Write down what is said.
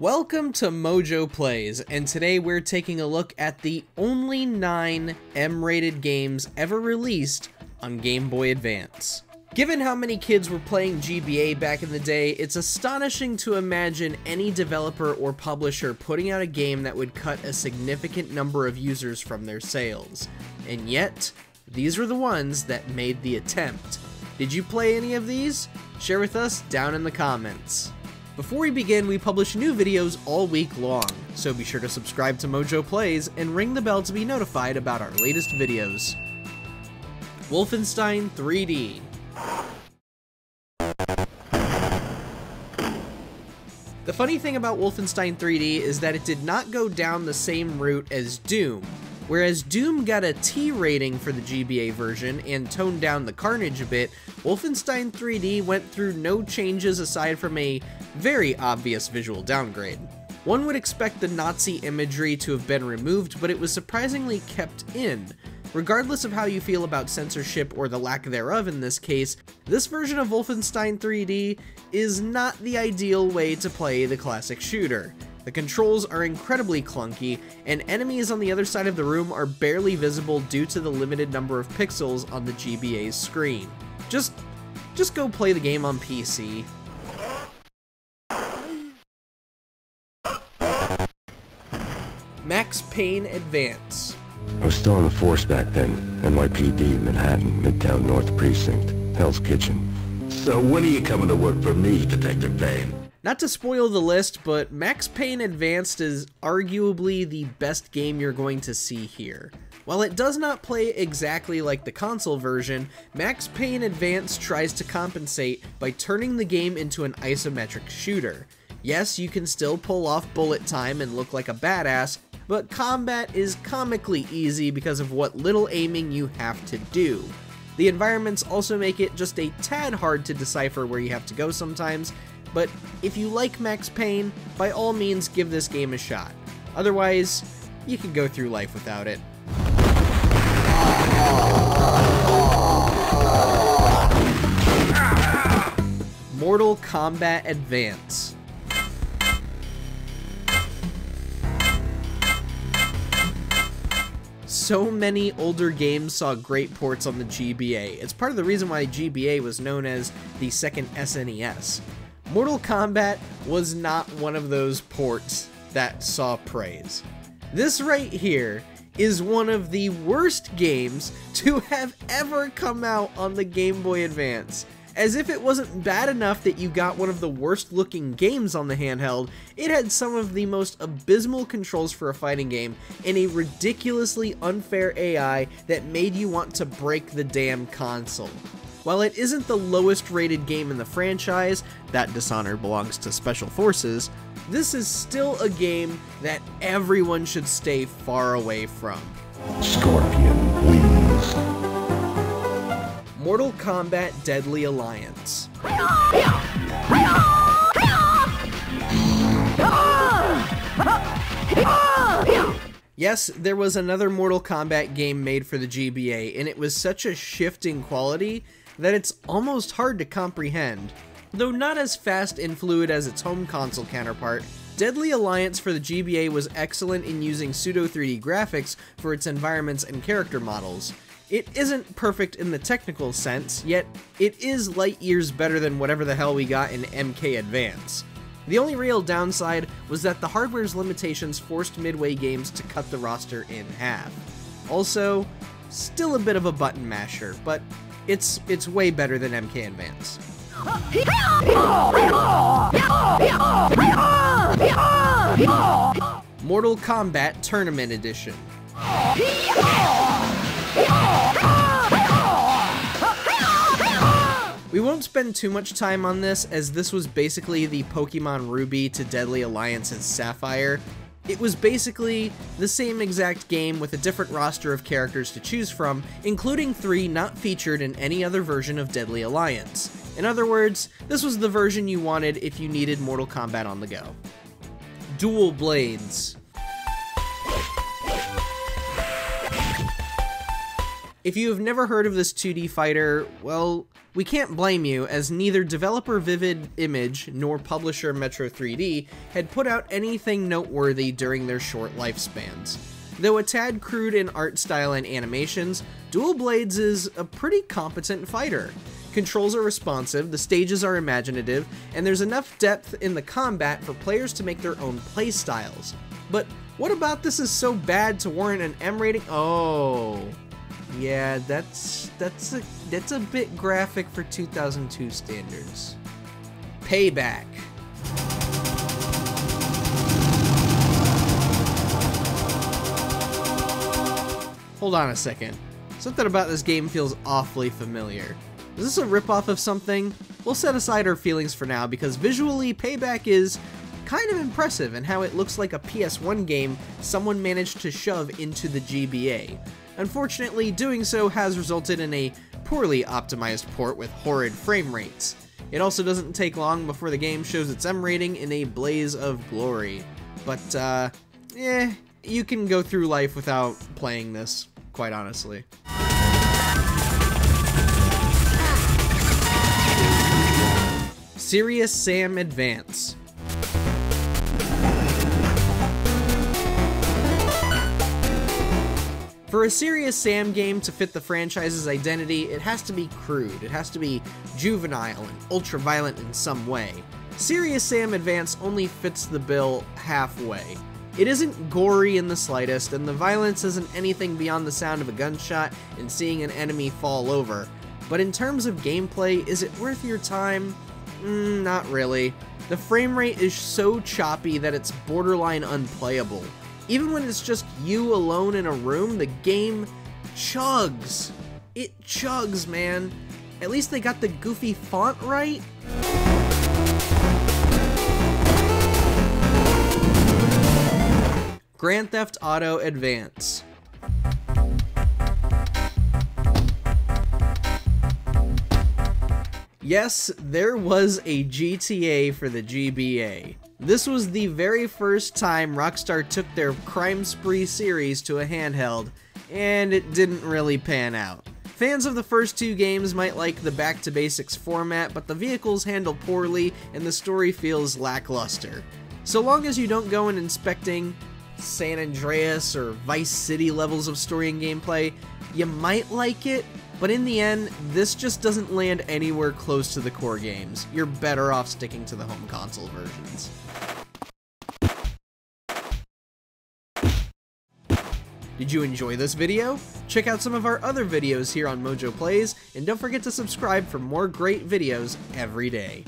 Welcome to MojoPlays, and today we're taking a look at the only 9 M-rated games ever released on Game Boy Advance. Given how many kids were playing GBA back in the day, it's astonishing to imagine any developer or publisher putting out a game that would cut a significant number of users from their sales. And yet, these were the ones that made the attempt. Did you play any of these? Share with us down in the comments. Before we begin, we publish new videos all week long, so be sure to subscribe to MojoPlays and ring the bell to be notified about our latest videos. Wolfenstein 3D. The funny thing about Wolfenstein 3D is that it did not go down the same route as Doom. Whereas Doom got a T rating for the GBA version and toned down the carnage a bit, Wolfenstein 3D went through no changes aside from a very obvious visual downgrade. One would expect the Nazi imagery to have been removed, but it was surprisingly kept in. Regardless of how you feel about censorship or the lack thereof in this case, this version of Wolfenstein 3D is not the ideal way to play the classic shooter. The controls are incredibly clunky, and enemies on the other side of the room are barely visible due to the limited number of pixels on the GBA's screen. Just go play the game on PC. Max Payne Advance. I was still on the force back then. NYPD, Manhattan, Midtown North Precinct, Hell's Kitchen. So when are you coming to work for me, Detective Payne? Not to spoil the list, but Max Payne Advanced is arguably the best game you're going to see here. While it does not play exactly like the console version, Max Payne Advanced tries to compensate by turning the game into an isometric shooter. Yes, you can still pull off bullet time and look like a badass, but combat is comically easy because of what little aiming you have to do. The environments also make it just a tad hard to decipher where you have to go sometimes, but if you like Max Payne, by all means give this game a shot. Otherwise, you can go through life without it. Mortal Kombat Advance. So many older games saw great ports on the GBA. It's part of the reason why GBA was known as the second SNES. Mortal Kombat was not one of those ports that saw praise. This right here is one of the worst games to have ever come out on the Game Boy Advance. As if it wasn't bad enough that you got one of the worst looking games on the handheld, it had some of the most abysmal controls for a fighting game and a ridiculously unfair AI that made you want to break the damn console. While it isn't the lowest rated game in the franchise, that dishonor belongs to Special Forces, this is still a game that everyone should stay far away from. Scorpion, please. Mortal Kombat Deadly Alliance. Yes, there was another Mortal Kombat game made for the GBA, and it was such a shift in quality that it's almost hard to comprehend. Though not as fast and fluid as its home console counterpart, Deadly Alliance for the GBA was excellent in using pseudo 3D graphics for its environments and character models. It isn't perfect in the technical sense, yet it is light years better than whatever the hell we got in MK Advance. The only real downside was that the hardware's limitations forced Midway Games to cut the roster in half. Also, still a bit of a button masher, but it's way better than MK Advance. Mortal Kombat Tournament Edition. We won't spend too much time on this, as this was basically the Pokemon Ruby to Deadly Alliance's Sapphire. It was basically the same exact game with a different roster of characters to choose from, including 3 not featured in any other version of Deadly Alliance. In other words, this was the version you wanted if you needed Mortal Kombat on the go. Dual Blades. If you have never heard of this 2D fighter, well, We can't blame you, as neither developer Vivid Image nor publisher Metro 3D had put out anything noteworthy during their short lifespans. Though a tad crude in art style and animations, Dual Blades is a pretty competent fighter. Controls are responsive, the stages are imaginative, and there's enough depth in the combat for players to make their own playstyles. But what about this is so bad to warrant an M rating? Oh, yeah, that's a bit graphic for 2002 standards. Payback. Hold on a second. Something about this game feels awfully familiar. Is this a ripoff of something? We'll set aside our feelings for now, because visually, Payback is kind of impressive in how it looks like a PS1 game someone managed to shove into the GBA. Unfortunately, doing so has resulted in a poorly optimized port with horrid frame rates. It also doesn't take long before the game shows its M rating in a blaze of glory. But, you can go through life without playing this, quite honestly. Serious Sam Advance. For a Serious Sam game to fit the franchise's identity, it has to be crude, it has to be juvenile and ultra-violent in some way. Serious Sam Advance only fits the bill halfway. It isn't gory in the slightest, and the violence isn't anything beyond the sound of a gunshot and seeing an enemy fall over. But in terms of gameplay, is it worth your time? Not really. The frame rate is so choppy that it's borderline unplayable. Even when it's just you alone in a room, the game chugs. It chugs, man. At least they got the goofy font right. Grand Theft Auto Advance. Yes, there was a GTA for the GBA. This was the very first time Rockstar took their crime spree series to a handheld, and it didn't really pan out. Fans of the first two games might like the back-to-basics format, but the vehicles handle poorly and the story feels lackluster. So long as you don't go in inspecting San Andreas or Vice City levels of story and gameplay, you might like it, but in the end, this just doesn't land anywhere close to the core games. You're better off sticking to the home console versions. Did you enjoy this video? Check out some of our other videos here on MojoPlays, and don't forget to subscribe for more great videos every day.